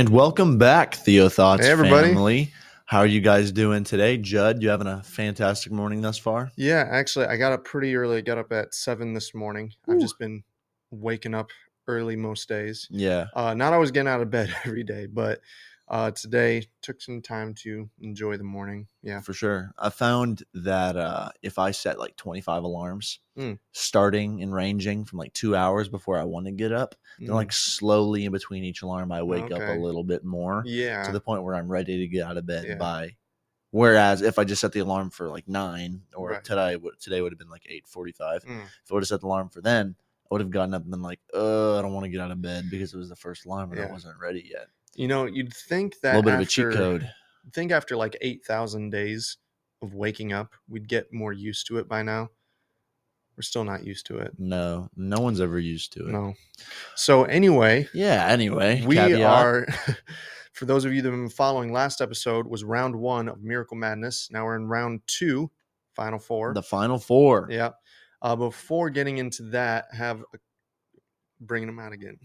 And welcome back, Theo Thoughts Hey, everybody. family. How are you guys doing today? Judd, you having a fantastic morning thus far? Yeah, actually, I got up pretty early. I got up at 7 this morning. I've Ooh. just been waking up early most days. Yeah, Not always getting out of bed every day, but today took some time to enjoy the morning. Yeah. for sure. I found that if I set like 25 alarms, Mm, starting and ranging from like 2 hours before I want to get up, then like slowly in between each alarm, I wake up a okay. little bit more to Yeah. the point where I'm ready to get out of bed Yeah. by. Whereas if I just set the alarm for like 9, or Right. today would have been like 8:45. Mm, If I would have set the alarm for then, I would have gotten up and been like, I don't want to get out of bed because it was the first alarm and I yeah. wasn't ready yet. You'd think A little that bit of a cheat code. after like 8,000 days of waking up, we'd get more used to it by now. We're still not used to it. No one's ever used to it. No. So anyway, Yeah, anyway, we caveat. are, for those of you that have been following, last episode was round 1 of Miracle Madness. Now we're in round 2, Final Four. The final 4. Yeah. Before getting into that, bringing them out again.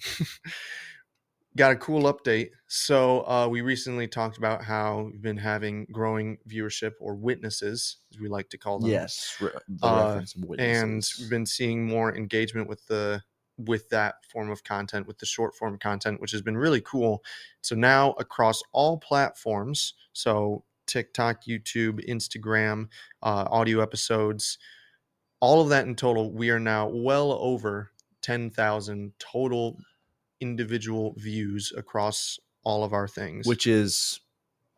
Got a cool update. So we recently talked about how we've been having growing viewership, or witnesses, as we like to call them. Yes, the reference of witnesses. And we've been seeing more engagement with that form of content, with the short form content, which has been really cool. So now across all platforms, so TikTok, YouTube, Instagram, audio episodes, all of that in total, we are now well over 10,000 total individual views across all of our things. Which is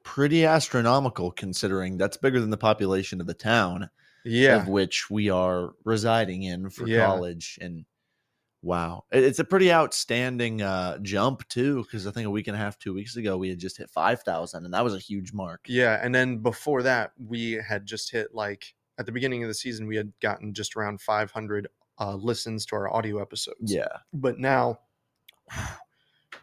pretty astronomical considering that's bigger than the population of the town of which we are residing in for college. And wow, it's a pretty outstanding jump too, because I think a week and a half, 2 weeks ago, we had just hit 5,000, and that was a huge mark. Yeah, and then before that, we had just hit, like, at the beginning of the season, we had gotten just around 500 listens to our audio episodes. Yeah, but now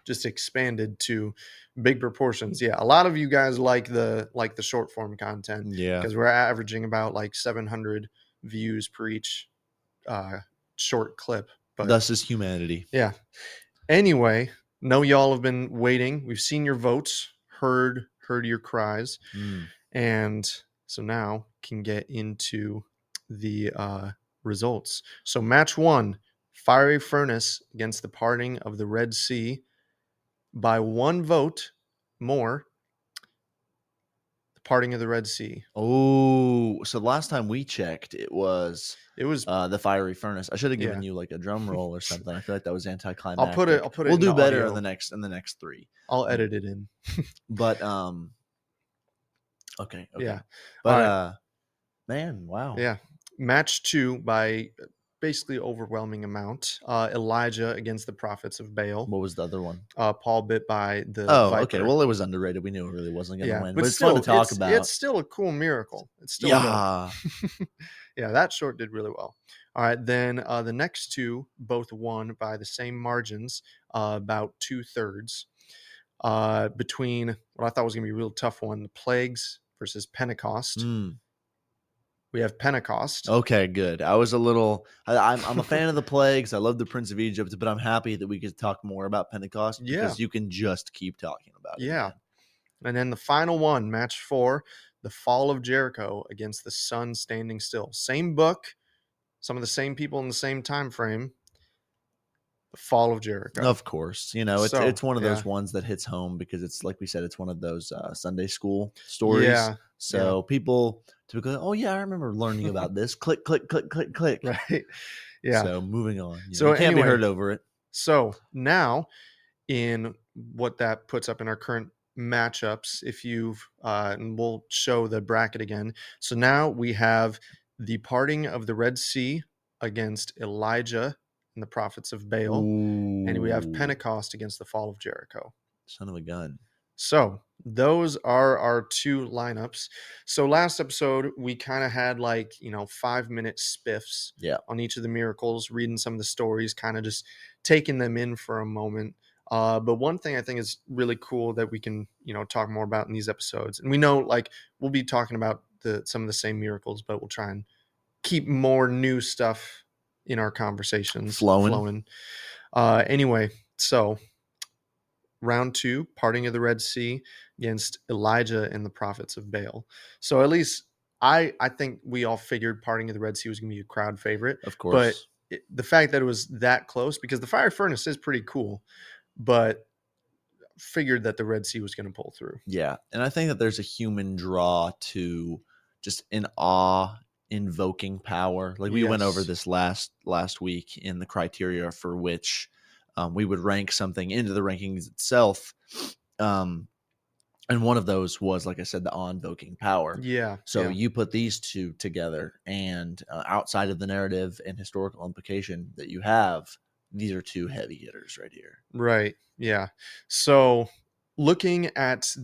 just expanded to big proportions. Yeah, a lot of you guys like the short form content. Yeah, because we're averaging about like 700 views per each short clip. But thus is humanity. Yeah. Anyway, know y'all have been waiting. We've seen your votes, heard your cries, and so now can get into the results. So match 1, Fiery Furnace against the Parting of the Red Sea. By 1 vote more, the Parting of the Red Sea. Oh, so the last time we checked, it was the Fiery Furnace. I should have given you like a drum roll or something. I feel like that was anticlimactic. I'll put it. We'll in do the better audio. in the next 3. I'll edit it in. But okay. Yeah. But man, wow. Yeah. Match 2 by basically overwhelming amount. Elijah against the prophets of Baal. What was the other one? Paul bit by the Viper. viper. Okay. Well, it was underrated. We knew it really wasn't going to win. But it's still fun to talk about. It's still a cool miracle. It's still good. Yeah, that short did really well. All right, then the next 2 both won by the same margins, about 2/3. Between what I thought was going to be a real tough one, the Plagues versus Pentecost. We have Pentecost. Okay, good. I was a little. I'm a fan of the Plagues. I love the Prince of Egypt, but I'm happy that we could talk more about Pentecost because you can just keep talking about it. Yeah, and then the final one, match 4, the Fall of Jericho against the Sun Standing Still. Same book, some of the same people in the same time frame. The Fall of Jericho. Of course, it's one of those ones that hits home because it's, like we said, it's one of those Sunday school stories. Yeah. So people typically, oh yeah, I remember learning about this. Click, click, click, click, click. Right. Yeah. So moving on. So you can't be heard over it. So now, in what that puts up in our current matchups, if you've and we'll show the bracket again. So now we have the Parting of the Red Sea against Elijah and the prophets of Baal. Ooh. And we have Pentecost against the Fall of Jericho. Son of a gun. So those are our 2 lineups. So last episode, we kind of had 5-minute spiffs on each of the miracles, reading some of the stories, kind of just taking them in for a moment. But one thing I think is really cool that we can, talk more about in these episodes. And we know, we'll be talking about some of the same miracles, but we'll try and keep more new stuff in our conversations flowing. Anyway, so round 2, parting of the Red Sea against Elijah and the prophets of Baal. So at least I think we all figured parting of the Red Sea was going to be a crowd favorite. Of But course. the fact that it was that close, because the fire furnace is pretty cool, but figured that the Red Sea was going to pull through. Yeah. And I think that there's a human draw to just an awe invoking power. Like we went over this last week in the criteria for which we would rank something into the rankings itself. And one of those was, like I said, the awe invoking power. Yeah. So you put these two together, and outside of the narrative and historical implication that you have, these are two heavy hitters right here. Right. Yeah. So looking at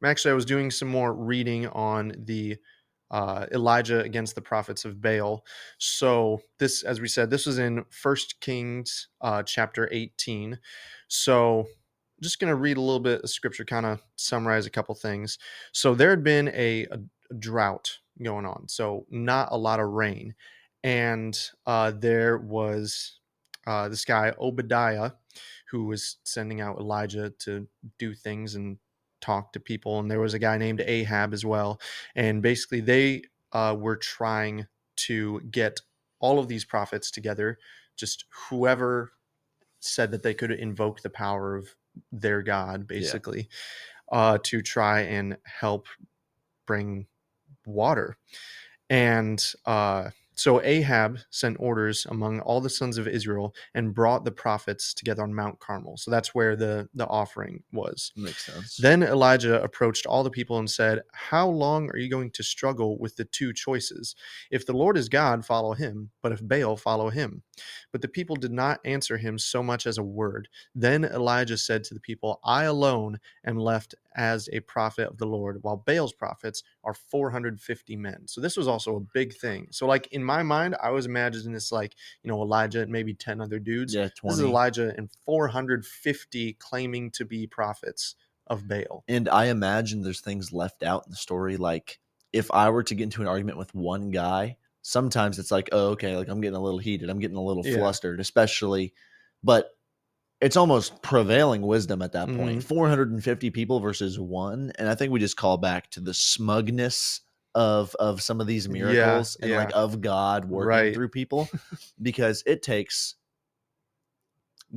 actually, I was doing some more reading on the Elijah against the prophets of Baal. So this, as we said, this was in 1 Kings chapter 18. So I'm just going to read a little bit of scripture, kind of summarize a couple things. So there had been a drought going on, so not a lot of rain. And there was this guy, Obadiah, who was sending out Elijah to do things and talk to people. And there was a guy named Ahab as well. And basically they were trying to get all of these prophets together, just whoever said that they could invoke the power of their God, basically, to try and help bring water. And so Ahab sent orders among all the sons of Israel and brought the prophets together on Mount Carmel. So that's where the offering was. Makes sense. Then Elijah approached all the people and said, "How long are you going to struggle with the two choices? If the Lord is God, follow him, but if Baal, follow him." But the people did not answer him so much as a word. Then Elijah said to the people, "I alone am left as a prophet of the Lord, while Baal's prophets are 450 men." So this was also a big thing. So like in my mind, I was imagining this like, Elijah and maybe 10 other dudes. Yeah, 20. This is Elijah and 450 claiming to be prophets of Baal. And I imagine there's things left out in the story. Like if I were to get into an argument with one guy, sometimes it's like, oh, okay, like I'm getting a little heated. I'm getting a little flustered, especially, but it's almost prevailing wisdom at that point. 450 people versus one. And I think we just call back to the smugness of some of these miracles and like of God working through people, because it takes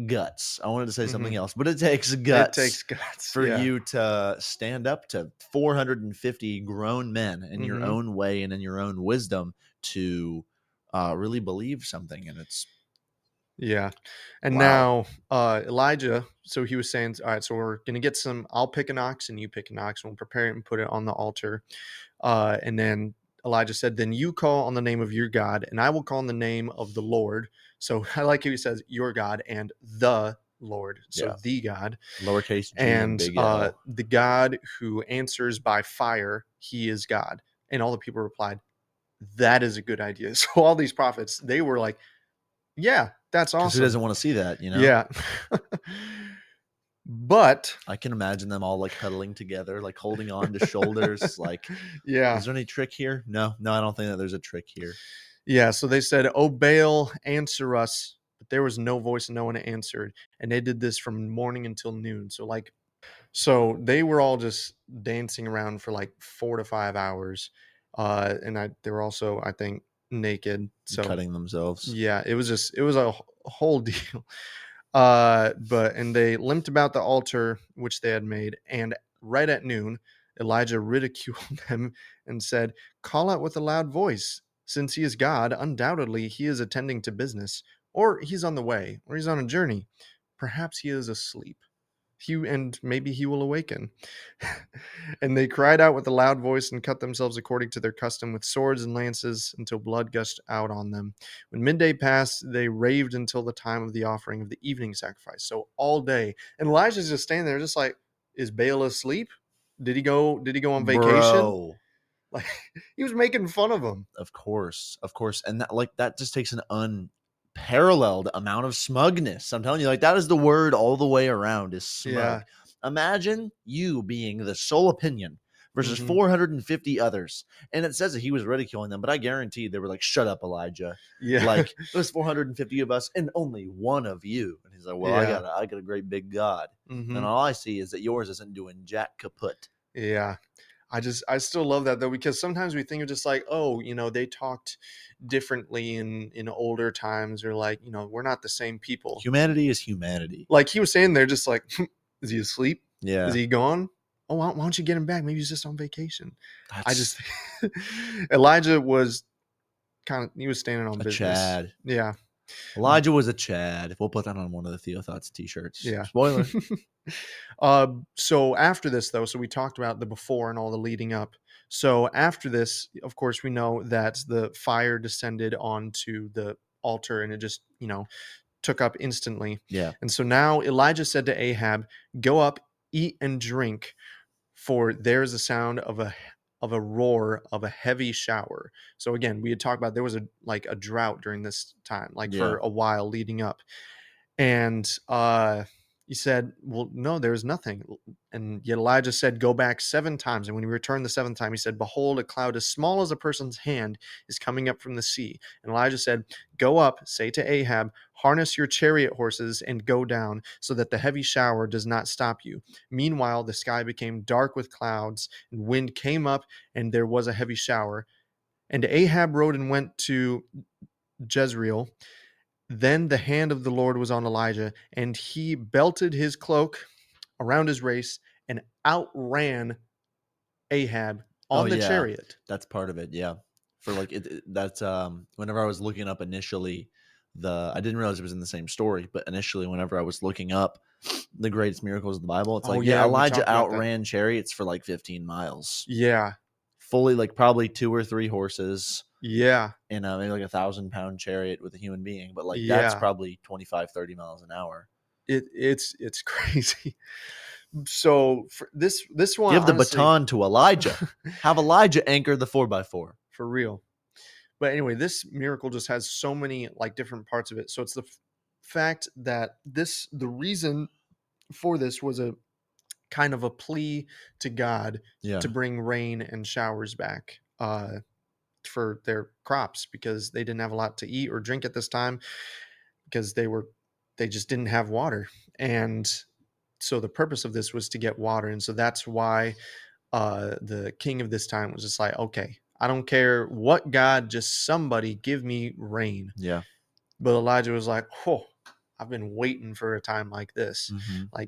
guts. I wanted to say something else, but it takes guts. It takes guts for you to stand up to 450 grown men in your own way and in your own wisdom to really believe something. And it's and now Elijah, so he was saying, all right, so we're gonna get some, I'll pick an ox and you pick an ox, and we'll prepare it and put it on the altar. And then Elijah said, "Then you call on the name of your God, and I will call on the name of the Lord." So I like how he says your God and the Lord. So the God, lowercase g and big L. the God who answers by fire, he is God. And all the people replied, "That is a good idea." So all these prophets, they were like, "Yeah, that's awesome." Who doesn't want to see that, Yeah. But I can imagine them all like huddling together, like holding on to shoulders. Like, is there any trick here? No, I don't think that there's a trick here. Yeah. So they said, "O Baal, answer us." But there was no voice and no one answered. And they did this from morning until noon. So they were all just dancing around for like 4 to 5 hours. And they were also, I think, naked. So cutting themselves. Yeah, it was a whole deal. And they limped about the altar which they had made, and right at noon Elijah ridiculed them and said, "Call out with a loud voice. Since he is God, undoubtedly he is attending to business, or he's on the way, or he's on a journey. Perhaps he is asleep. And maybe he will awaken." And they cried out with a loud voice and cut themselves according to their custom with swords and lances until blood gushed out on them. When midday passed, they raved until the time of the offering of the evening sacrifice. So all day. And Elijah's just standing there just like, is Baal asleep? Did he go on vacation? Bro. Like he was making fun of him. Of course. And that just takes an unparalleled amount of smugness. I'm telling you, like that is the word all the way around, is smug. Yeah. Imagine you being the sole opinion versus 450 others. And it says that he was ridiculing them, but I guarantee they were like, "Shut up, Elijah." Yeah. Like, there's 450 of us and only one of you. And He's like, well, I got a great big God. And all I see is that yours isn't doing jack kaput. Yeah. I still love that though, because sometimes we think of just like, oh, they talked differently in older times, or like, we're not the same people. Humanity is humanity. Like he was saying, they're just like, is he asleep? Yeah. Is he gone? Oh, why don't you get him back? Maybe he's just on vacation. I just Elijah was he was standing on business. Chad. Yeah. Elijah was a Chad. We'll put that on one of the Theo Thoughts t-shirts. Yeah. Spoiler. So after this though, so we talked about the before and all the leading up. So after this, of course, we know that the fire descended onto the altar and it just, took up instantly. Yeah. And so now Elijah said to Ahab, go up, eat and drink, for there is a sound of a roar of a heavy shower. So again, we had talked about there was a drought during this time, for a while leading up. And he said, well, no, there's nothing. And yet Elijah said, go back 7 times. And when he returned the 7th time, he said, behold, a cloud as small as a person's hand is coming up from the sea. And Elijah said, go up, say to Ahab, harness your chariot horses and go down, so that the heavy shower does not stop you. Meanwhile, the sky became dark with clouds, and wind came up, and there was a heavy shower. And Ahab rode and went to Jezreel. Then the hand of the Lord was on Elijah, and he belted his cloak around his waist and outran Ahab on the chariot. That's part of it, yeah. For that's whenever I was looking up initially, I didn't realize it was in the same story, but initially whenever I was looking up the greatest miracles of the Bible, it's Elijah outran chariots for 15 miles. Yeah. Fully probably 2 or 3 horses. Yeah. In maybe 1,000-pound chariot with a human being, but that's probably 25-30 miles an hour. It's crazy. So for this one, give the baton to Elijah. Have Elijah anchor the 4x4 for real. But anyway, this miracle just has so many different parts of it. So it's the fact that the reason for this was a kind of a plea to God to bring rain and showers back for their crops, because they didn't have a lot to eat or drink at this time, because they just didn't have water. And so the purpose of this was to get water. And so that's why the king of this time was just like, okay, I don't care what God, just somebody give me rain. Yeah. But Elijah was like, oh, I've been waiting for a time like this.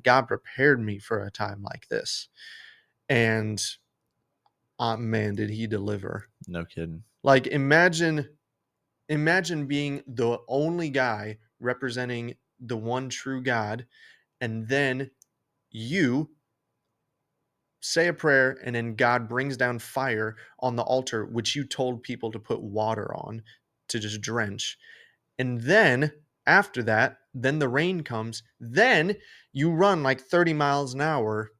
God prepared me for a time like this. And man, did he deliver. No kidding. Imagine being the only guy representing the one true God, and then you say a prayer, and then God brings down fire on the altar, which you told people to put water on to just drench. And then after that, then the rain comes. Then you run 30 miles an hour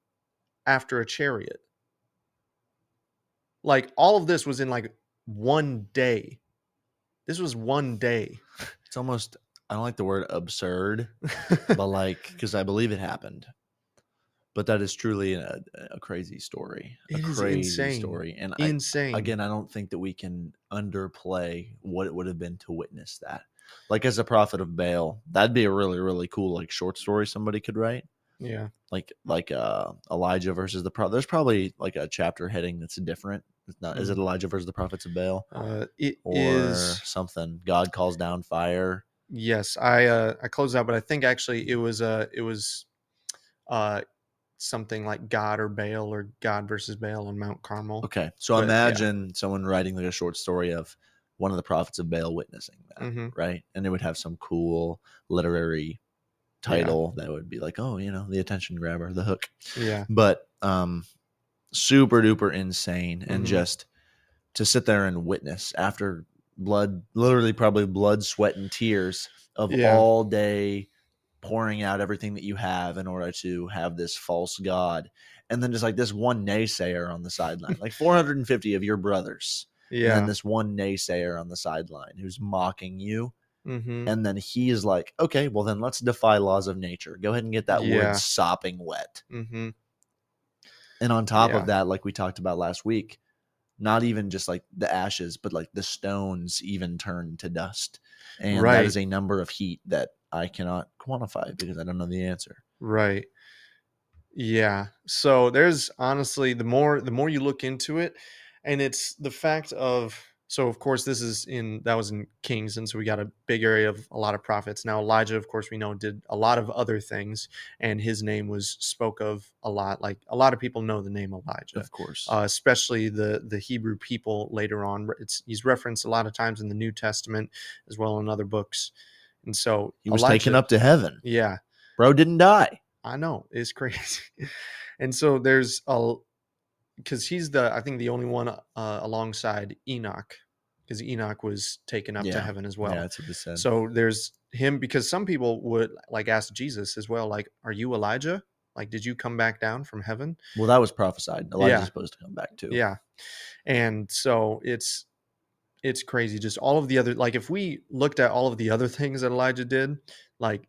after a chariot. All of this was in one day. This was one day. It's almost, I don't like the word absurd, but because I believe it happened. But that is truly a crazy story. It is insane. Story. And insane. I don't think that we can underplay what it would have been to witness that. As a prophet of Baal, that'd be a really, really cool short story somebody could write. Yeah. Elijah versus the prophet. There's probably a chapter heading that's different. It's not. Is it Elijah versus the prophets of Baal? It or is something. God calls down fire. Yes, I closed out, but I think actually it was something like God or Baal, or God versus Baal on Mount Carmel. Okay, so imagine someone writing a short story of one of the prophets of Baal witnessing that, right? And it would have some cool literary title that would be the attention grabber, the hook. Yeah. But super duper insane, and just to sit there and witness after literally probably blood, sweat, and tears of all day pouring out everything that you have in order to have this false God. And then just this one naysayer on the sideline, 450 of your brothers. Yeah. And then this one naysayer on the sideline who's mocking you. And then he is like, okay, well then let's defy laws of nature. Go ahead and get that wood sopping wet. And on top of that, like we talked about last week, not even just the ashes, but the stones even turn to dust. And that is a number of heat that I cannot quantify because I don't know the answer. Right. Yeah. So there's honestly the more you look into it, and it's the fact of, so of course that was in Kings, and so we got a big area of a lot of prophets. Now Elijah, of course, we know did a lot of other things, and his name was spoke of a lot. Like a lot of people know the name Elijah, Of course, especially the Hebrew people later on. He's referenced a lot of times in the New Testament as well in other books, and so he was taken up to heaven. Yeah, bro didn't die. I know, it's crazy. And so there's because he's I think the only one alongside Enoch, because Enoch was taken up to heaven as well. Yeah, that's what it said. So there's him, because some people would like ask Jesus as well, like, are you Elijah? Like, did you come back down from heaven? Well, that was prophesied. Elijah's supposed to come back too. Yeah. And so it's crazy. Just all of the other, like if we looked at all of the other things that Elijah did, like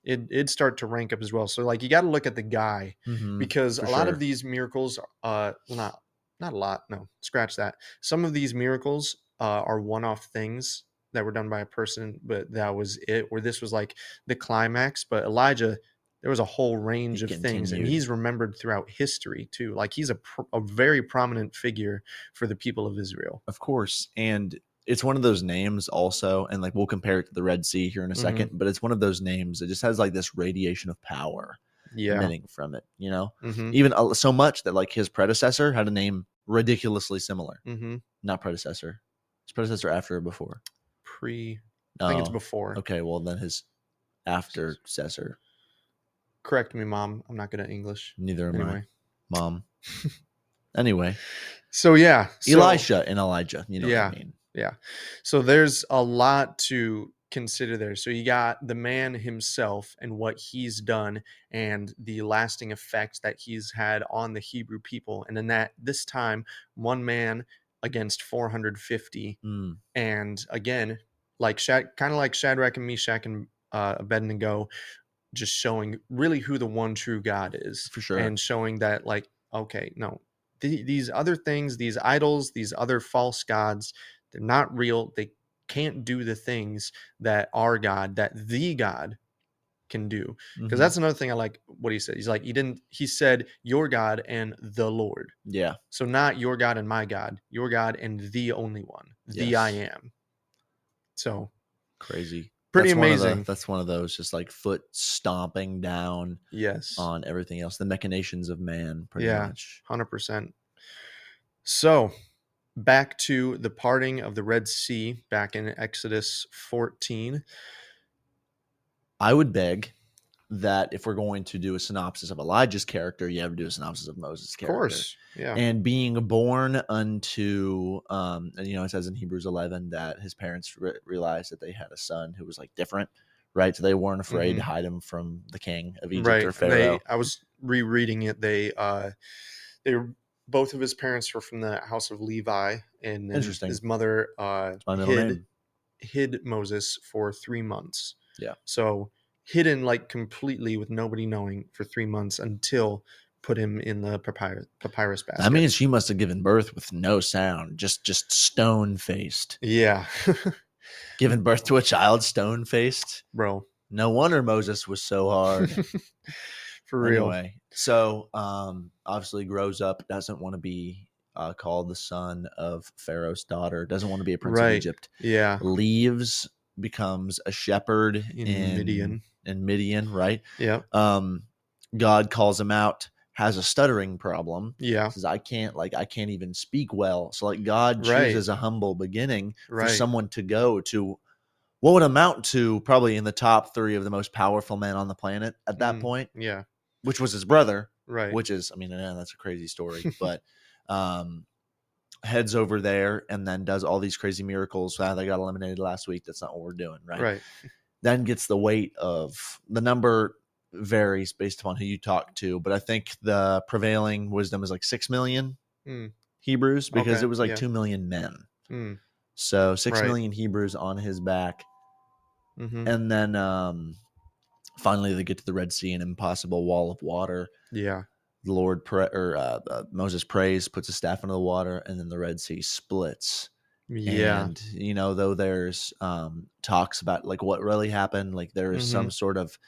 it'd start to rank up as well. So like you got to look at the guy, because a lot of these miracles, well, not a lot, no, scratch that. Some of these miracles are one-off things that were done by a person, but that was it. Where this was like the climax. But Elijah, there was a whole range of things, and he's remembered throughout history too. Like he's a very prominent figure for the people of Israel. Of course, and it's one of those names also, and like we'll compare it to the Red Sea here in a second, but it's one of those names that just has like this radiation of power emitting from it, you know? Even so much that like his predecessor had a name ridiculously similar. Not predecessor. His predecessor after or before? I think it's before. Okay, well then his aftercessor. Correct me, Mom. I'm not good at English. Neither am I. Mom. Anyway. So yeah. Elisha and Elijah, you know what I mean? Yeah. So there's a lot to consider there. So you got the man himself and what he's done and the lasting effect that he's had on the Hebrew people. And then this time, one man against 450. And again, like kind of like Shadrach and Meshach and Abednego, just showing really who the one true God is. For sure. And showing that like, okay, no, these other things, these idols, these other false gods, they're not real. They can't do the things that our God, that the God can do. Because that's another thing I like what he said. He's like, he said your God and the Lord. Yeah. So not your God and my God, your God and the only one, the I am. So crazy. Pretty amazing. That's one of those just like foot stomping down on everything else. The machinations of man, pretty much. 100%. So back to the parting of the Red Sea back in Exodus 14. I would beg that if we're going to do a synopsis of Elijah's character, you have to do a synopsis of Moses' character. Of course, yeah. And being born unto, and it says in Hebrews 11 that his parents realized that they had a son who was like different, right? So they weren't afraid to hide him from the king of Egypt or Pharaoh. I was rereading it. They were, both of his parents were from the house of Levi, and his mother hid Moses for 3 months. Yeah. So hidden like completely with nobody knowing for 3 months until put him in the papyrus basket. That means she must have given birth with no sound, just stone faced. Yeah. Giving birth to a child stone faced, bro. No wonder Moses was so hard. For real. Anyway, so obviously grows up, doesn't want to be called the son of Pharaoh's daughter, doesn't want to be a prince of Egypt. Yeah. Leaves, becomes a shepherd in Midian, right? Yeah. God calls him out, has a stuttering problem. Yeah. Says, I can't even speak well. So like God chooses a humble beginning for someone to go to what would amount to probably in the top 3 of the most powerful men on the planet at that point. Yeah. Which was his brother. Right. Which is, that's a crazy story. But heads over there and then does all these crazy miracles. They got eliminated last week. That's not what we're doing, right? Right. Then gets the weight of the number varies based upon who you talk to, but I think the prevailing wisdom is like 6 million Hebrews, because it was like 2 million men. So 6 million Hebrews on his back. And then finally they get to the Red Sea, an impossible wall of water. Yeah. The Lord Moses prays, puts a staff into the water, and then the Red Sea splits. Yeah. And though there's talks about like what really happened, like there is some sort of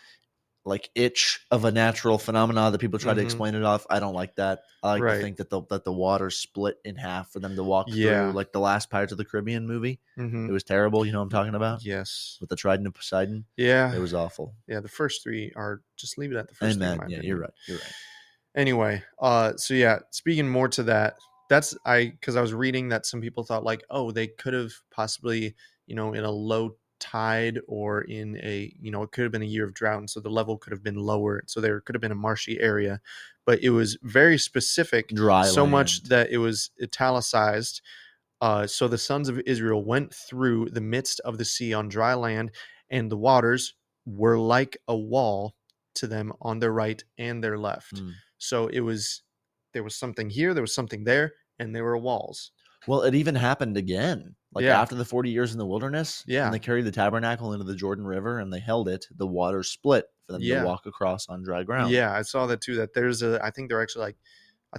like itch of a natural phenomena that people try to explain it off. I don't like that. I like to think that the water split in half for them to walk through, like the last Pirates of the Caribbean movie. It was terrible. You know what I'm talking about? Yes. With the Trident of Poseidon. Yeah. It was awful. Yeah, the first three are, just leave it at the first three, in my opinion. You're right. You're right. Anyway, so yeah, speaking more to that, because I was reading that some people thought like, oh, they could have possibly, in a low tide or in a, it could have been a year of drought, and so the level could have been lower, so there could have been a marshy area, but it was very specific, dry so land. much that it was italicized. So the sons of Israel went through the midst of the sea on dry land, and the waters were like a wall to them on their right and their left. So there was something here, there was something there, and there were walls. Well, it even happened again. Like after the 40 years in the wilderness, when they carried the tabernacle into the Jordan River and they held it, the water split for them to walk across on dry ground. Yeah, I saw that too. That I think they're actually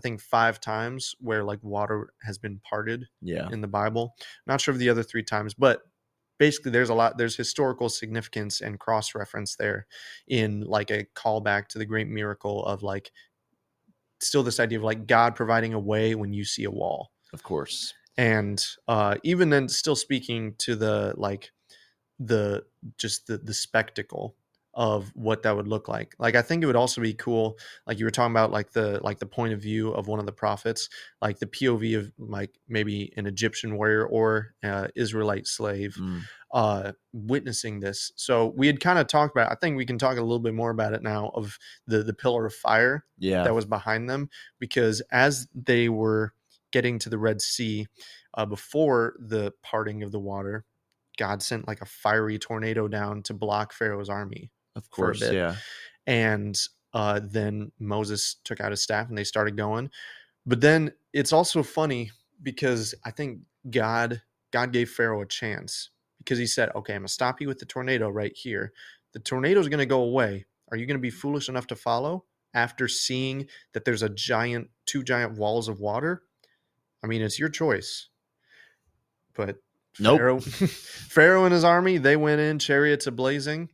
like, 5 times where like water has been parted in the Bible. Not sure of the other 3 times, but basically there's historical significance and cross-reference there in like a callback to the great miracle of like still this idea of like God providing a way when you see a wall. Of course. And even then still speaking to the like the spectacle of what that would look like. Like I think it would also be cool, like you were talking about like the point of view of one of the prophets, like the POV of like maybe an Egyptian warrior or Israelite slave witnessing this. So we had kind of talked about, I think we can talk a little bit more about it now, of the pillar of fire that was behind them, because as they were getting to the Red Sea, before the parting of the water, God sent like a fiery tornado down to block Pharaoh's army. Of course, for a bit. yeah. And then Moses took out his staff and they started going. But then it's also funny because I think God gave Pharaoh a chance, because he said, okay, I'm going to stop you with the tornado right here. The tornado is going to go away. Are you going to be foolish enough to follow after seeing that there's two giant walls of water? I mean, it's your choice. But Pharaoh and his army, they went in, chariots a-blazing,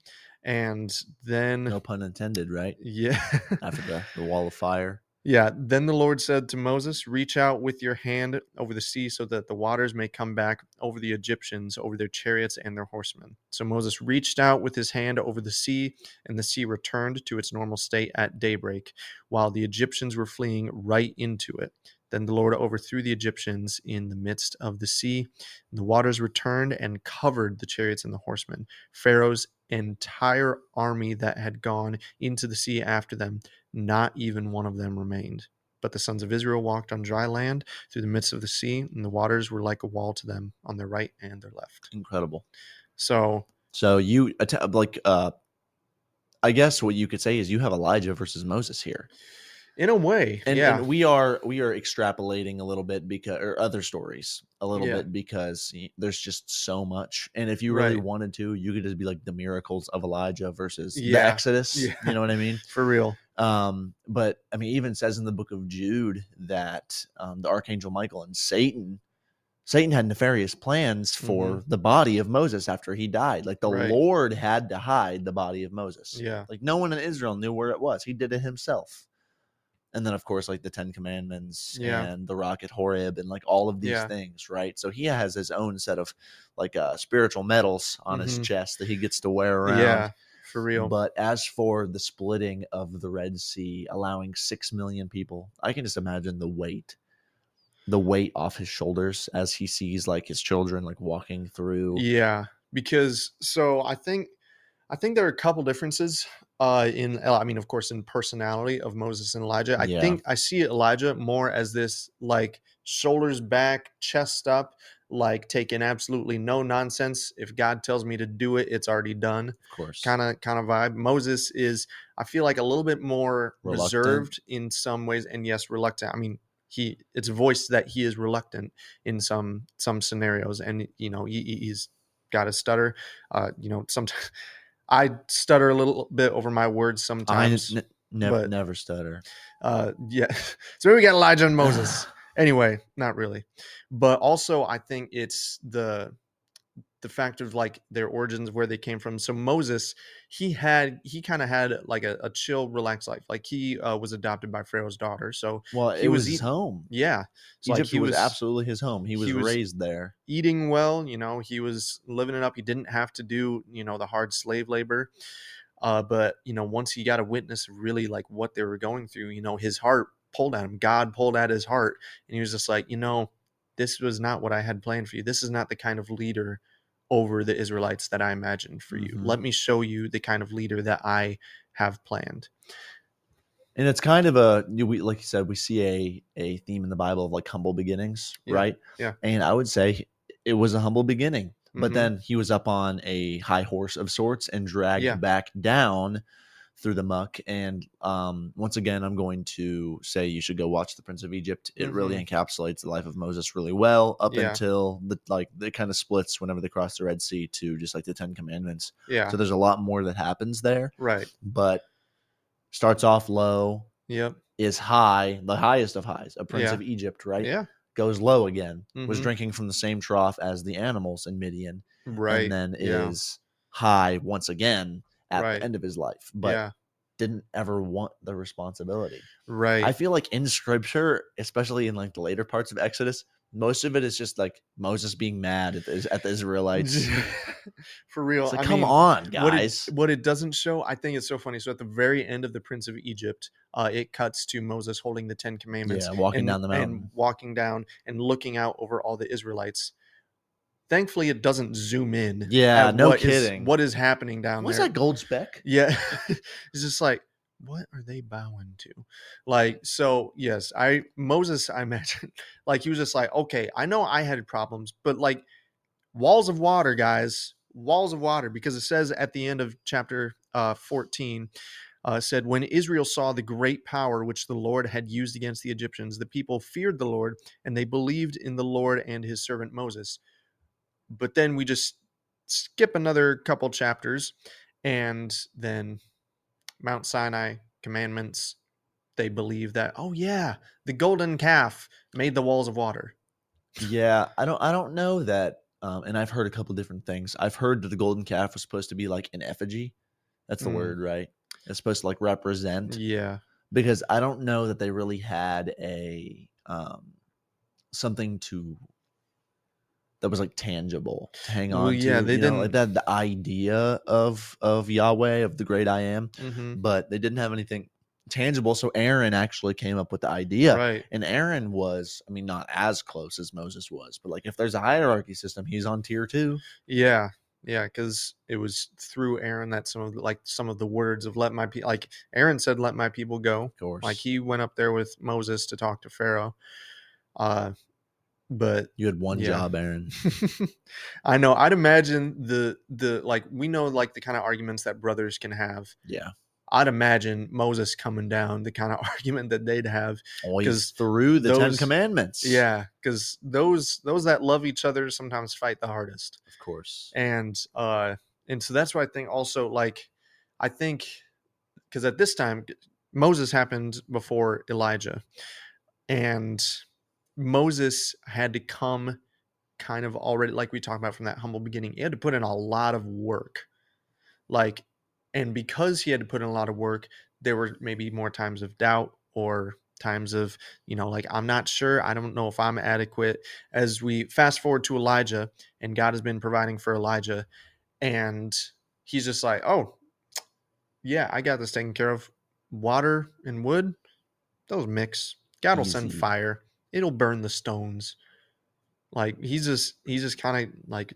and then... No pun intended, right? Yeah. After the wall of fire. Yeah. Then the Lord said to Moses, reach out with your hand over the sea so that the waters may come back over the Egyptians, over their chariots and their horsemen. So Moses reached out with his hand over the sea, and the sea returned to its normal state at daybreak, while the Egyptians were fleeing right into it. Then the Lord overthrew the Egyptians in the midst of the sea. The waters returned and covered the chariots and the horsemen. Pharaoh's entire army that had gone into the sea after them, not even one of them remained. But the sons of Israel walked on dry land through the midst of the sea, and the waters were like a wall to them on their right and their left. Incredible. So you I guess what you could say is you have Elijah versus Moses here. In a way, and we are extrapolating a little bit or other stories a little bit, because there's just so much. And if you really wanted to, you could just be like the miracles of Elijah versus the Exodus. You know what I mean? For real. But I mean, even says in the book of Jude that the archangel Michael and Satan had nefarious plans for the body of Moses after he died. Like the Lord had to hide the body of Moses. Yeah. Like no one in Israel knew where it was. He did it himself. And then, of course, like the 10 Commandments and the rock at Horeb and like all of these things, right? So he has his own set of like spiritual medals on his chest that he gets to wear around. Yeah, for real. But as for the splitting of the Red Sea, allowing 6 million people, I can just imagine the weight off his shoulders as he sees like his children like walking through. Yeah, because so I think there are a couple differences of course, in personality of Moses and Elijah. I think I see Elijah more as this like shoulders back, chest up, like taking absolutely no nonsense. If God tells me to do it, it's already done. Of course. Kind of vibe. Moses is, I feel like, a little bit more reserved in some ways, and yes, reluctant. I mean, it's voiced that he is reluctant in some scenarios, and he's got a stutter. Sometimes I stutter a little bit over my words sometimes. Never stutter. Yeah. So we got Elijah and Moses. Anyway, not really. But also I think it's the fact of like their origins, where they came from. So Moses, he kind of had like a chill, relaxed life. Like he was adopted by Pharaoh's daughter, so Well, he it was was his home. yeah. So like Egypt was absolutely his home. He was raised there. eating well. He was living it up. He didn't have to do the hard slave labor. But once he got a witness of really like what they were going through, his heart pulled at him. God pulled at his heart, and he was just like, this was not what I had planned for you. This is not the kind of leader over the Israelites that I imagined for you. Let me show you the kind of leader that I have planned. And it's kind of like you said, we see a theme in the Bible of like humble beginnings, right? Yeah. And I would say it was a humble beginning, but then he was up on a high horse of sorts and dragged back down through the muck. And once again, I'm going to say you should go watch The Prince of Egypt. It really encapsulates the life of Moses really well up until it kind of splits whenever they cross the Red Sea to just like the 10 Commandments. Yeah. So there's a lot more that happens there. Right. But starts off low. Yep. Is high, the highest of highs, a prince of Egypt, right? Yeah. Goes low again, was drinking from the same trough as the animals in Midian. Right. And then is high once again at the end of his life. But didn't ever want the responsibility. Right. I feel like in scripture, especially in like the later parts of Exodus, most of it is just like Moses being mad at the Israelites. For real. It's like, come on, guys. What it doesn't show, I think it's so funny. So at the very end of the Prince of Egypt, it cuts to Moses holding the 10 Commandments. Yeah, walking down the mountain. And walking down and looking out over all the Israelites. Thankfully, it doesn't zoom in. Yeah, no kidding. What is happening down there? What's that gold speck? Yeah. It's just like, what are they bowing to? Like, so yes, Moses, I imagine, like he was just like, okay, I know I had problems, but like walls of water, guys, walls of water, because it says at the end of chapter 14, said, when Israel saw the great power which the Lord had used against the Egyptians, the people feared the Lord and they believed in the Lord and his servant Moses. But then we just skip another couple chapters, and then Mount Sinai commandments, they believe that, oh yeah, the golden calf made the walls of water. Yeah, I don't know that. And I've heard a couple different things. I've heard that the golden calf was supposed to be like an effigy. That's the word, right? It's supposed to like represent. Yeah. Because I don't know that they really had a something that was like tangible to hang on to. They didn't like that, the idea of Yahweh, of the great I am, but they didn't have anything tangible. So Aaron actually came up with the idea. Right. And Aaron was, I mean, not as close as Moses was, but like if there's a hierarchy system, he's on tier 2. Yeah. Yeah, because it was through Aaron that some of the words of let my people, like Aaron said, let my people go. Of course. Like he went up there with Moses to talk to Pharaoh. But you had one job, Aaron. I know. I'd imagine the like, we know like the kind of arguments that brothers can have. Yeah. I'd imagine Moses coming down, the kind of argument that they'd have. Always through the 10 Commandments. Yeah, because those that love each other sometimes fight the hardest. Of course. And so that's why I think also, like, I think because at this time, Moses happened before Elijah. And Moses had to come kind of already, like we talked about from that humble beginning, he had to put in a lot of work. Like, and because he had to put in a lot of work, there were maybe more times of doubt or times of, like, I'm not sure. I don't know if I'm adequate. As we fast forward to Elijah, and God has been providing for Elijah, and he's just like, oh, yeah, I got this taken care of. Water and wood, those mix. God will send fire. It'll burn the stones. Like he's just kind of like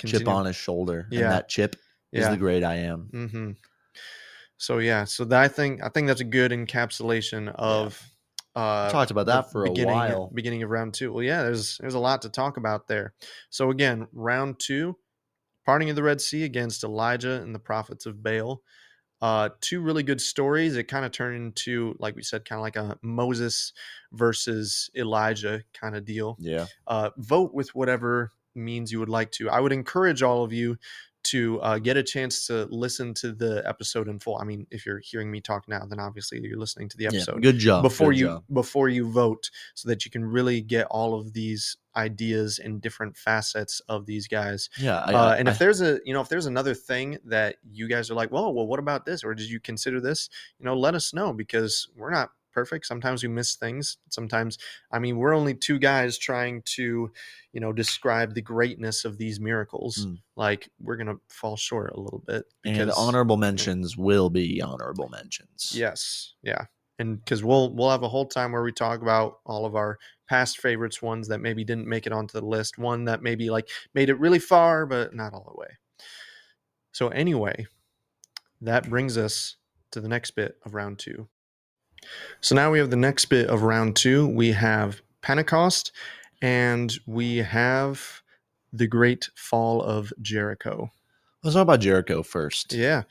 chip on his shoulder. Yeah. And that chip is the great I am. Mm-hmm. So yeah, so I think that's a good encapsulation of talked about that for a while. Beginning of round 2. Well, yeah, there's a lot to talk about there. So again, round 2, parting of the Red Sea against Elijah and the prophets of Baal. 2 really good stories. It kind of turned into, like we said, kind of like a Moses versus Elijah kind of deal. Yeah. Vote with whatever means you would like to. I would encourage all of you to get a chance to listen to the episode in full. I mean, if you're hearing me talk now, then obviously you're listening to the episode. Good job. Before you vote, so that you can really get all of these ideas and different facets of these guys. And if there's another thing that you guys are like, well, what about this? Or did you consider this? Let us know, because we're not perfect. Sometimes we miss things. Sometimes, I mean, we're only two guys trying to, describe the greatness of these miracles. Like, we're going to fall short a little bit. And honorable mentions will be honorable mentions. Yes. Yeah. And because we'll have a whole time where we talk about all of our past favorites, ones that maybe didn't make it onto the list, one that maybe like made it really far, but not all the way. So anyway, that brings us to the next bit of round 2. So now we have the next bit of round 2. We have Pentecost, and we have the great fall of Jericho. Let's talk about Jericho first. Yeah.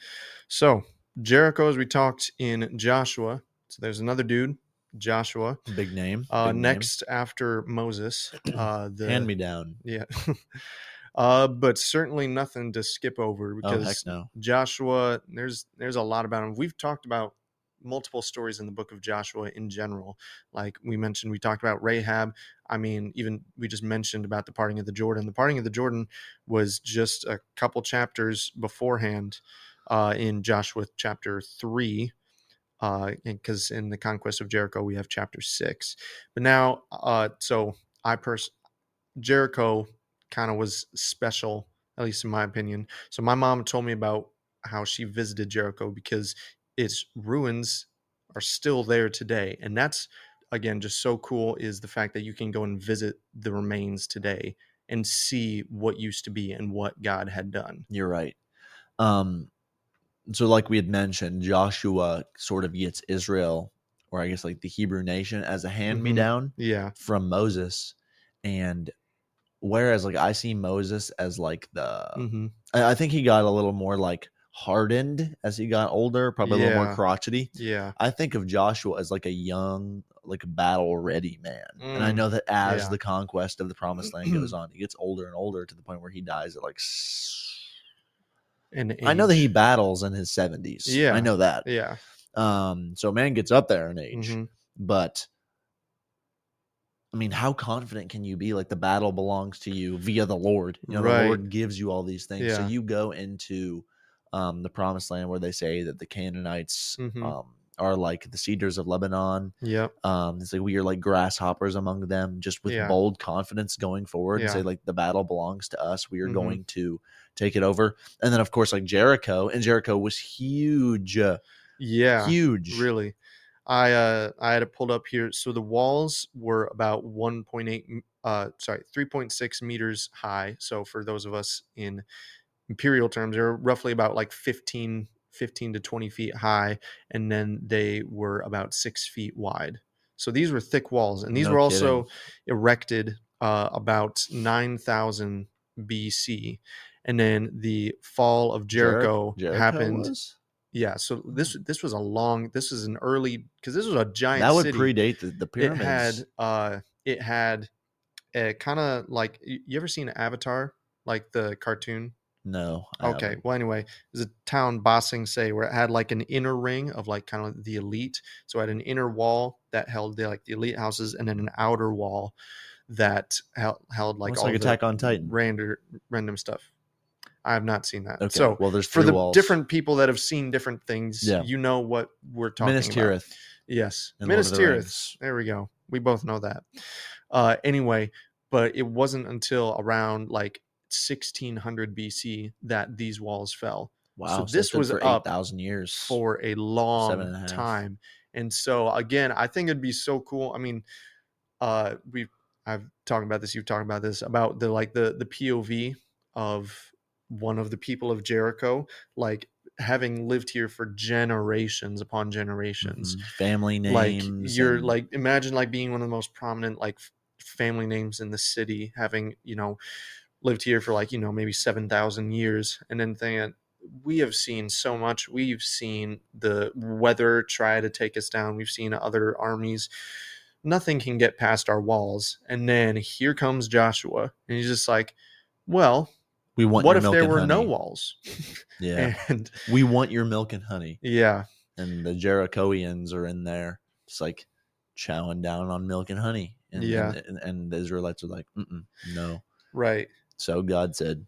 So Jericho, as we talked in Joshua. So there's another dude, Joshua. Big name. Next after Moses. Hand me down. Yeah. But certainly nothing to skip over, because heck no. Joshua, there's a lot about him. We've talked about multiple stories in the book of Joshua in general. Like we talked about Rahab. I mean, even we just mentioned about the parting of the Jordan. The parting of the Jordan was just a couple chapters beforehand in Joshua chapter 3. Because in the conquest of Jericho, we have chapter 6. But now, Jericho kind of was special, at least in my opinion. So my mom told me about how she visited Jericho, because its ruins are still there today. And that's, again, just so cool, is the fact that you can go and visit the remains today and see what used to be and what God had done. You're right. So like we had mentioned, Joshua sort of gets Israel, or I guess like the Hebrew nation, as a hand-me-down from Moses. And whereas like I see Moses as like I think he got a little more like hardened as he got older, probably a little more crotchety. Yeah. I think of Joshua as like a young, like battle-ready man. And I know that as the conquest of the promised land goes on, he gets older and older to the point where he dies at like... I know that he battles in his 70s. Yeah. I know that. Yeah. So man gets up there in age. But I mean, how confident can you be? Like, the battle belongs to you via the Lord. The Lord gives you all these things. Yeah. So you go into the promised land where they say that the Canaanites are like the cedars of Lebanon. Yep. It's like we are like grasshoppers among them, just with bold confidence going forward and say, like, the battle belongs to us. We are going to take it over. And then, of course, like Jericho, and Jericho was huge. Huge. Really. I had it pulled up here. So the walls were about 3.6 meters high. So for those of us in imperial terms, they're roughly about like 15 to 20 feet high. And then they were about 6 feet wide. So these were thick walls. And these were also erected about 9,000 BC. And then the fall of Jericho happened. Yeah, so this was an early, because this was a giant that would city. Predate the pyramids. It had a kind of like, you ever seen Avatar, like the cartoon? No. Okay. Well, anyway, there's a town, Ba Sing Se, where it had like an inner ring of like kind of the elite. So it had an inner wall that held the elite houses, and then an outer wall that held like all like Attack on Titan, random stuff. I have not seen that. Okay. So well, there's for the walls. Different people that have seen different things, you know what we're talking Minas Tirith. about. Yes. Minas Tirith. There we go. We both know that. Anyway, but it wasn't until around like 1600 BC that these walls fell. Wow. So this was for 8,000 years. For a long time. And so again, I think it'd be so cool. I mean, I've talked about this, you've talked about this, about the POV of one of the people of Jericho, like having lived here for generations upon generations. Family names. Like you're like, imagine like being one of the most prominent like family names in the city, having, lived here for like, maybe 7,000 years. And then thinking, we have seen so much. We've seen the weather try to take us down. We've seen other armies. Nothing can get past our walls. And then here comes Joshua, and he's just like, well, We want what your if milk there and were honey. no walls? Yeah. And we want your milk and honey. Yeah. And the Jerichoians are in there just like chowing down on milk and honey. And and the Israelites are like, no. Right. So God said,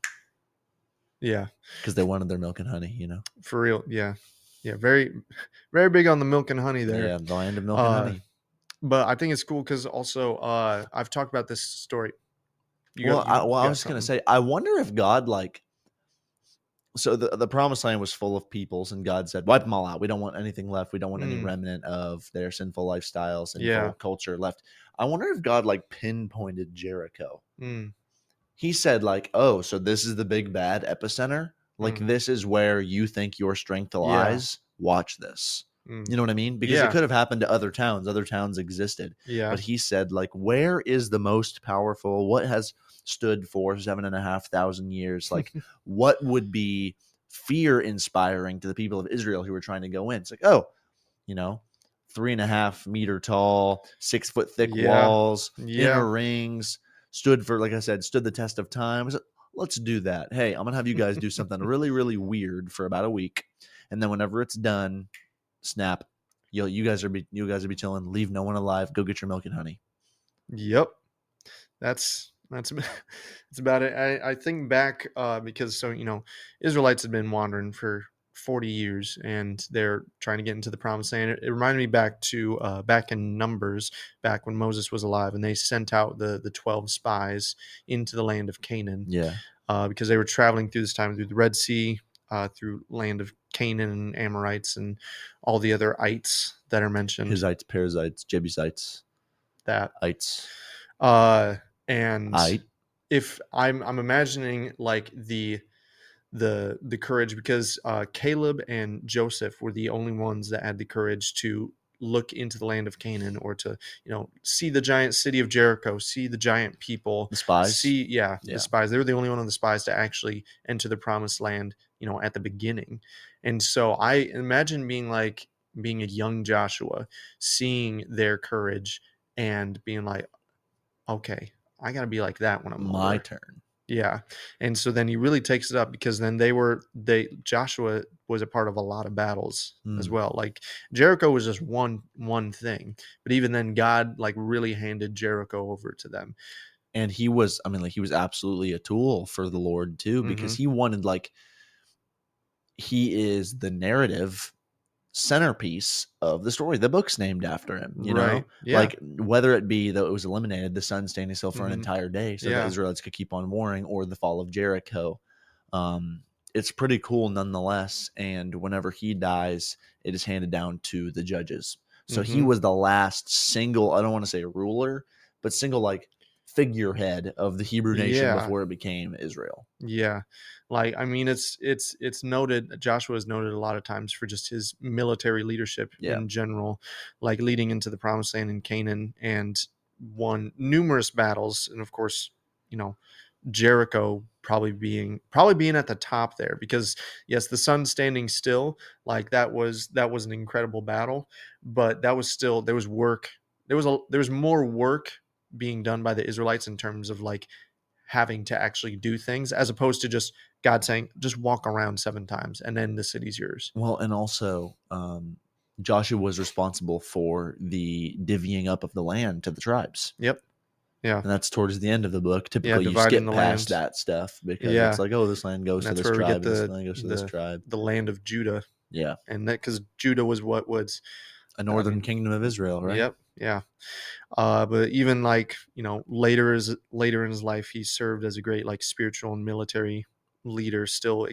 yeah, because they wanted their milk and honey, for real. Yeah. Very, very big on the milk and honey there. Yeah, the land of milk and honey. But I think it's cool because also I've talked about this story. I was just going to say, I wonder if God, like, so the promised land was full of peoples, and God said, wipe them all out. We don't want anything left. We don't want any remnant of their sinful lifestyles, sinful culture left. I wonder if God, like, pinpointed Jericho. He said, like, oh, so this is the big bad epicenter? Like, this is where you think your strength lies? Watch this. You know what I mean? Because it could have happened to other towns. Other towns existed. But he said, like, where is the most powerful? What has stood for 7,500 years? Like, what would be fear inspiring to the people of Israel who were trying to go in? It's like, oh, 3.5 meter tall, 6 foot thick walls, inner rings, stood for, like I said, stood the test of time. So let's do that. Hey, I'm gonna have you guys do something really, really weird for about a week, and then whenever it's done, snap. You guys are be chilling. Leave no one alive. Go get your milk and honey. Yep, that's about it. I think back because Israelites had been wandering for 40 years and they're trying to get into the promised land. It reminded me back to back in Numbers, back when Moses was alive, and they sent out the 12 spies into the land of Canaan. Yeah, because they were traveling through this time through the Red Sea, through land of Canaan and Amorites and all the other ites that are mentioned. Hittites, Perizzites, Jebusites, that ites. And if I'm imagining like the courage, because Caleb and Joseph were the only ones that had the courage to look into the land of Canaan, or to see the giant city of Jericho, see the giant people, the spies, the spies. They were the only one of the spies to actually enter the promised land at the beginning. And so I imagine being a young Joshua, seeing their courage and being like, okay, I gotta be like that when I'm my older. turn. Yeah. And so then he really takes it up, because then Joshua was a part of a lot of battles as well. Like Jericho was just one thing, but even then God like really handed Jericho over to them. And he was absolutely a tool for the Lord too, because he wanted, like, he is the narrative centerpiece of the story. The book's named after him, know? Yeah. Like, whether it be that it was eliminated, the sun standing still for an entire day so the Israelites could keep on warring, or the fall of Jericho. It's pretty cool nonetheless. And whenever he dies, it is handed down to the judges. So he was the last single, I don't want to say ruler, but single, like, figurehead of the Hebrew nation before it became Israel. Yeah. Like, I mean, it's noted, Joshua is noted a lot of times for just his military leadership in general, like leading into the promised land in Canaan, and won numerous battles. And of course, Jericho probably being at the top there, because yes, the sun standing still, like that was an incredible battle, but that was still, there was more work being done by the Israelites in terms of like having to actually do things, as opposed to just God saying, just walk around 7 times and then the city's yours. Well, and also Joshua was responsible for the divvying up of the land to the tribes. Yep. Yeah. And that's towards the end of the book. Typically, you skip past that stuff, because it's like, oh, this land goes to this tribe, this land goes to this tribe. The land of Judah. Yeah. And that, because Judah was what was a northern kingdom of Israel, right? Yep. Yeah. But even like, later in his life, he served as a great like spiritual and military leader, still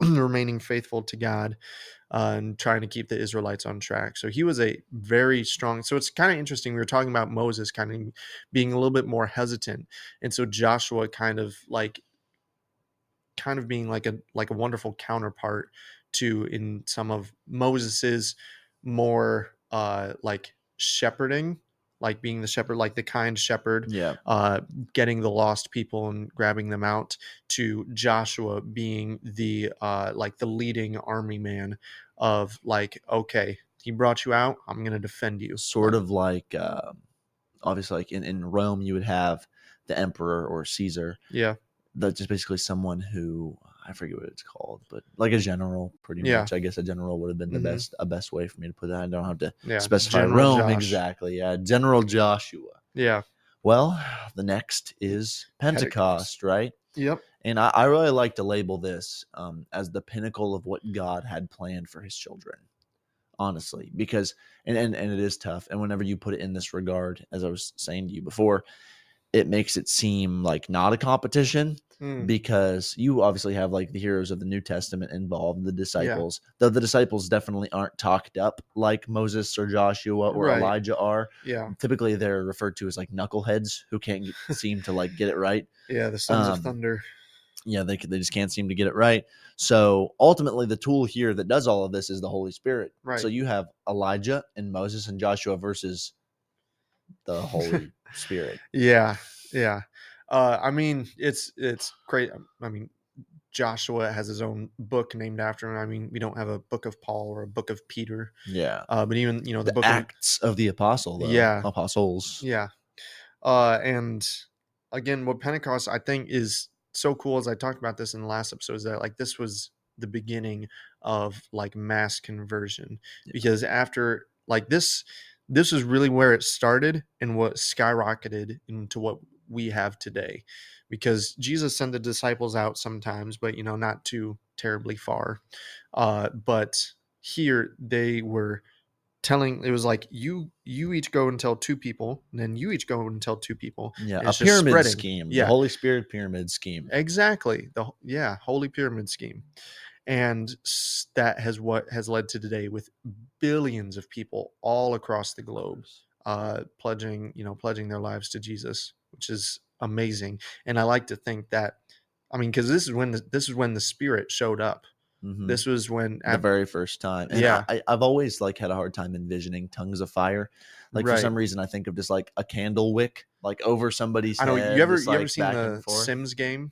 remaining faithful to God, and trying to keep the Israelites on track. So he was a very strong. So it's kind of interesting. We were talking about Moses kind of being a little bit more hesitant, and so Joshua kind of being like a wonderful counterpart to, in some of Moses's more like shepherding, like being the shepherd, like the kind shepherd, getting the lost people and grabbing them out, to Joshua being the like the leading army man of like, okay, he brought you out, I'm going to defend you. Sort of like, obviously, like in Rome, you would have the emperor or Caesar. Yeah. that's just basically someone who, I forget what it's called, but like a general, pretty much. I guess a general would have been a best way for me to put that. I don't have to specify General Rome Josh. exactly. Yeah, General Joshua. Yeah. Well, the next is Pentecost, right? Yep. And I really like to label this as the pinnacle of what God had planned for his children, honestly, because, and it is tough. And whenever you put it in this regard, as I was saying to you before, it makes it seem like not a competition because you obviously have like the heroes of the New Testament involved, the disciples, though the disciples definitely aren't talked up like Moses or Joshua or Elijah are. Yeah. Typically they're referred to as like knuckleheads who can't seem to like get it right. Yeah. The sons of thunder. Yeah, they just can't seem to get it right. So ultimately the tool here that does all of this is the Holy Spirit. Right. So you have Elijah and Moses and Joshua versus the Holy Spirit. Yeah. Yeah. I mean, it's great. I mean, Joshua has his own book named after him. I mean, we don't have a book of Paul or a book of Peter. Yeah. But even, the book Acts of the Apostle, though. Yeah. Apostles. Yeah. And again, what Pentecost I think is so cool, as I talked about this in the last episode, is that like this was the beginning of like mass conversion, because after like this is really where it started and what skyrocketed into what we have today, because Jesus sent the disciples out sometimes, but not too terribly far. But here they were telling, it was like you each go and tell 2 people, and then you each go and tell 2 people. Yeah, a pyramid scheme. The Holy Spirit pyramid scheme. Exactly. Holy pyramid scheme. And that has what has led to today, with billions of people all across the globe pledging their lives to Jesus, which is amazing. And I like to think that, I mean, because this is when the Spirit showed up. Mm-hmm. This was when the very first time. And I've always like had a hard time envisioning tongues of fire. Like for some reason I think of just like a candle wick like over somebody's head. You ever seen the Sims game?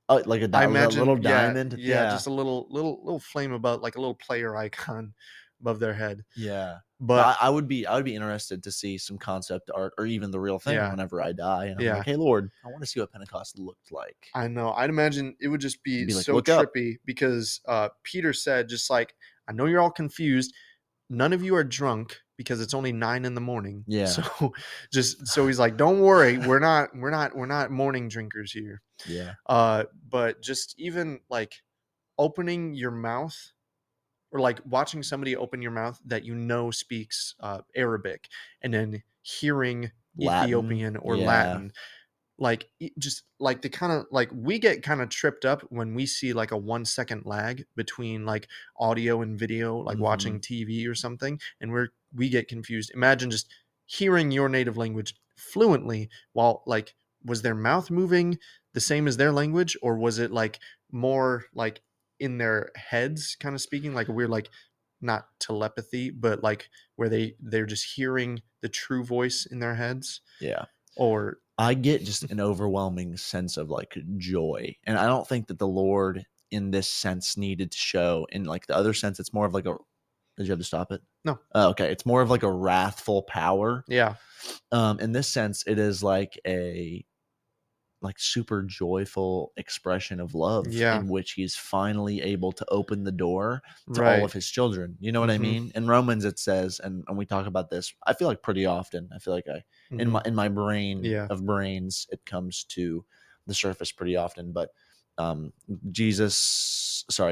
Oh, like a little diamond. Yeah, just a little flame above, like a little player icon above their head. Yeah. But I would be interested to see some concept art or even the real thing whenever I die. And I'm like, hey, Lord, I want to see what Pentecost looked like. I know. I'd imagine it would just be like, so trippy because Peter said, just like, I know you're all confused. None of you are drunk because it's only 9 a.m. Yeah. So he's like, don't worry. We're not morning drinkers here. Yeah. But just even like opening your mouth, or like watching somebody open your mouth that speaks Arabic, and then hearing Latin, Ethiopian or Latin, like just like the kind of like we get kind of tripped up when we see like a 1 second lag between like audio and video, like watching TV or something, and we get confused. Imagine just hearing your native language fluently while like, was their mouth moving the same as their language, or was it like more like in their heads kind of speaking, like a weird, like not telepathy, but like where they're just hearing the true voice in their heads? Yeah. Or I get just an overwhelming sense of like joy. And I don't think that the Lord in this sense needed to show. In like the other sense, it's more of like a, did you have to stop it? No. Okay. It's more of like a wrathful power. Yeah. In this sense, it is like a super joyful expression of love in which he's finally able to open the door to all of his children. You know what I mean? In Romans, it says, and we talk about this, I feel like pretty often. I feel like in my brain of brains, it comes to the surface pretty often. But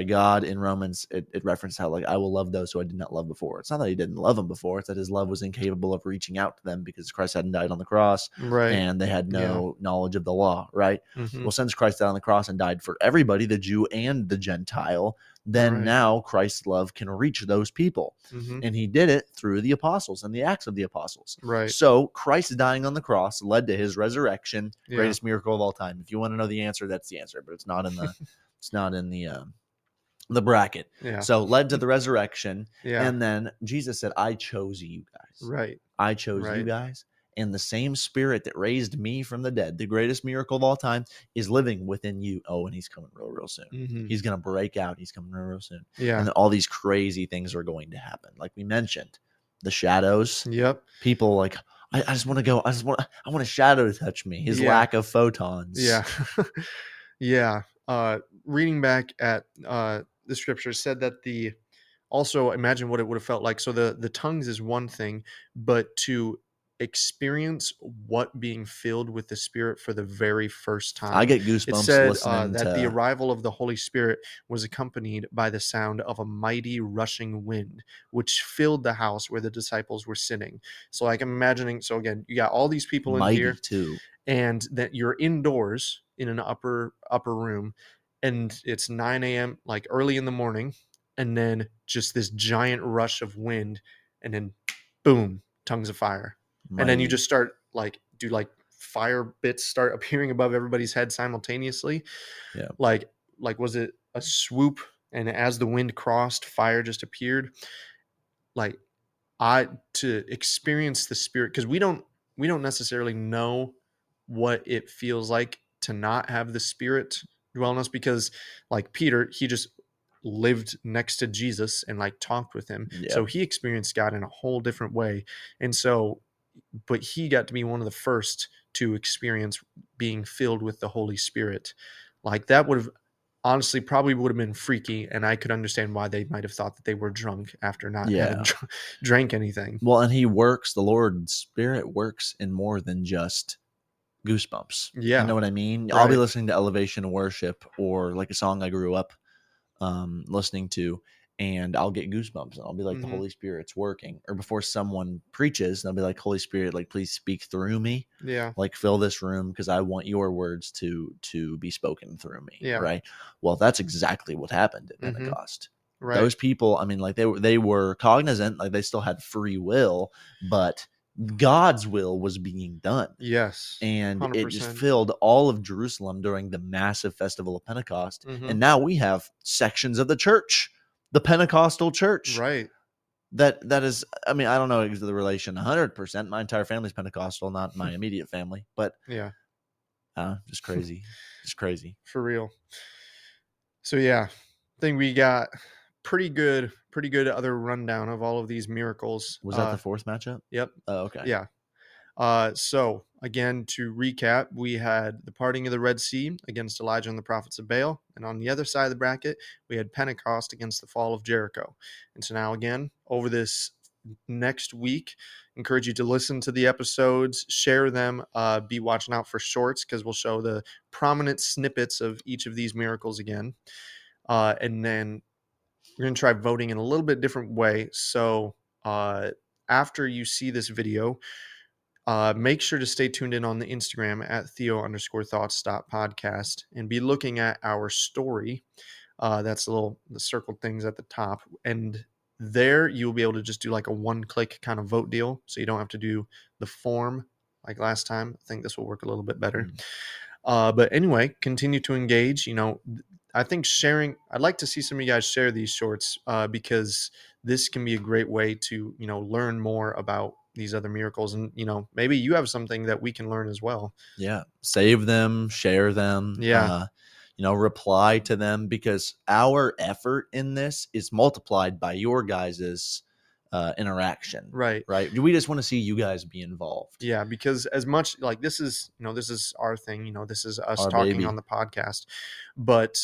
God in Romans, it referenced how like I will love those who I did not love before. It's not that he didn't love them before; it's that his love was incapable of reaching out to them because Christ hadn't died on the cross, and they had no knowledge of the law. Right. Well, since Christ died on the cross and died for everybody, the Jew and the Gentile, then now Christ's love can reach those people, and he did it through the apostles and the Acts of the Apostles. Right. So Christ dying on the cross led to his resurrection, greatest miracle of all time. If you want to know the answer, that's the answer, but it's not in the it's not in the bracket. Yeah. So led to the resurrection, and then Jesus said, "I chose you guys." Right. I chose you guys. And the same Spirit that raised me from the dead, the greatest miracle of all time, is living within you. Oh, and he's coming real soon. He's going to break out. He's coming real soon. Yeah. And then all these crazy things are going to happen. Like we mentioned, the shadows. Yep. People like, I just want to go. I want a shadow to touch me. His lack of photons. Yeah. Yeah. Reading back at the scripture said that also imagine what it would have felt like. So the tongues is one thing, but to experience what being filled with the Spirit for the very first time. I get goosebumps It said listening that to the arrival of the Holy Spirit was accompanied by the sound of a mighty rushing wind, which filled the house where the disciples were sitting. So like I'm imagining, so again, you got all these people in here too. And that you're indoors in an upper room, and it's 9 a.m. like early in the morning, and then just this giant rush of wind, and then boom, tongues of fire. And then you just start like fire bits start appearing above everybody's head simultaneously. Yeah. Like was it a swoop, and as the wind crossed, fire just appeared? Like to experience the Spirit, because we don't necessarily know what it feels like to not have the Spirit dwell in us, because like Peter, he just lived next to Jesus and like talked with him. So he experienced God in a whole different way. And so, but he got to be one of the first to experience being filled with the Holy Spirit. Like that would have honestly probably would have been freaky, and I could understand why they might have thought that they were drunk after not having drank anything. Well, and the Lord's Spirit works in more than just goosebumps. Yeah. You know what I mean? I'll be listening to Elevation Worship or like a song I grew up listening to, and I'll get goosebumps, and I'll be like, the Holy Spirit's working. Or before someone preaches, they'll be like, Holy Spirit, like, please speak through me. Yeah. Like, fill this room because I want your words to be spoken through me. Yeah. Right. Well, that's exactly what happened at Pentecost. Right. Those people, I mean, like they were cognizant, like they still had free will, but God's will was being done. Yes. And 100%. it just filled all of Jerusalem during the massive festival of Pentecost. And now we have sections of the church, the Pentecostal church. Right. That is, I mean, I don't know the relation 100%. My entire family's Pentecostal, not my immediate family, but yeah. Just crazy. Just crazy. For real. So yeah, I think we got pretty good other rundown of all of these miracles. Was that the fourth matchup? Yep. Oh, okay. Yeah. So again, to recap, we had the parting of the Red Sea against Elijah and the prophets of Baal. And on the other side of the bracket, we had Pentecost against the fall of Jericho. And so now again, over this next week, encourage you to listen to the episodes, share them, be watching out for shorts, because we'll show the prominent snippets of each of these miracles again. And then we're going to try voting in a little bit different way. So after you see this video, make sure to stay tuned in on the Instagram at Theo_thoughts.podcast and be looking at our story. That's the circled things at the top. And there you'll be able to just do like a one-click kind of vote deal. So you don't have to do the form like last time. I think this will work a little bit better. But anyway, continue to engage. You know, I think I'd like to see some of you guys share these shorts because this can be a great way to, you know, learn more about these other miracles, and you know, maybe you have something that we can learn as well. Yeah, save them, share them. Yeah. You know, reply to them, because our effort in this is multiplied by your guys's interaction. Right. We just want to see you guys be involved. Yeah, because as much like this is our thing, you know, this is us Our talking baby. on the podcast, but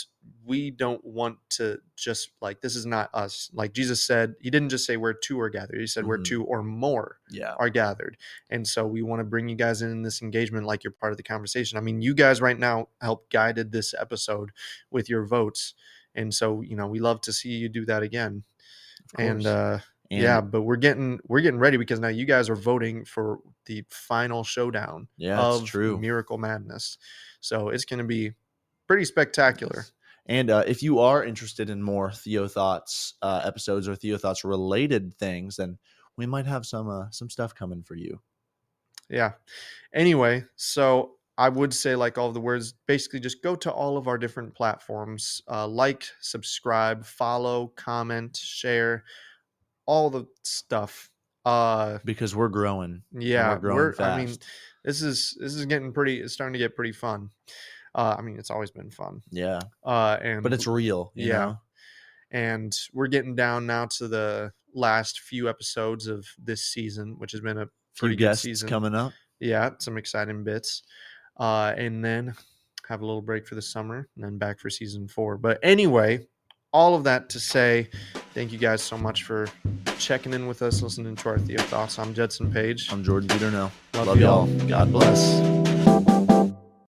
we don't want to just like, this is not us. Like Jesus said, he didn't just say where two are gathered. He said where two or more are gathered. And so we want to bring you guys in this engagement like you're part of the conversation. I mean, you guys right now helped guided this episode with your votes. And so, you know, we love to see you do that again. And yeah, but we're getting ready, because now you guys are voting for the final showdown of Miracle Madness. So it's going to be pretty spectacular. And if you are interested in more Theo Thoughts episodes or Theo Thoughts related things, then we might have some stuff coming for you. Yeah. Anyway, so I would say, like all the words, basically just go to all of our different platforms, like, subscribe, follow, comment, share, all the stuff. Because we're growing. Yeah, we're growing fast. I mean, this is getting it's starting to get pretty fun. I mean, it's always been fun. Yeah. But it's real. You know? And we're getting down now to the last few episodes of this season, which has been a pretty good season coming up. Yeah, some exciting bits. And then have a little break for the summer and then back for season 4. But anyway, all of that to say, thank you guys so much for checking in with us, listening to our Theo Thoughts. I'm Judson Page. I'm Jordan Dieter now. Love y'all. God bless.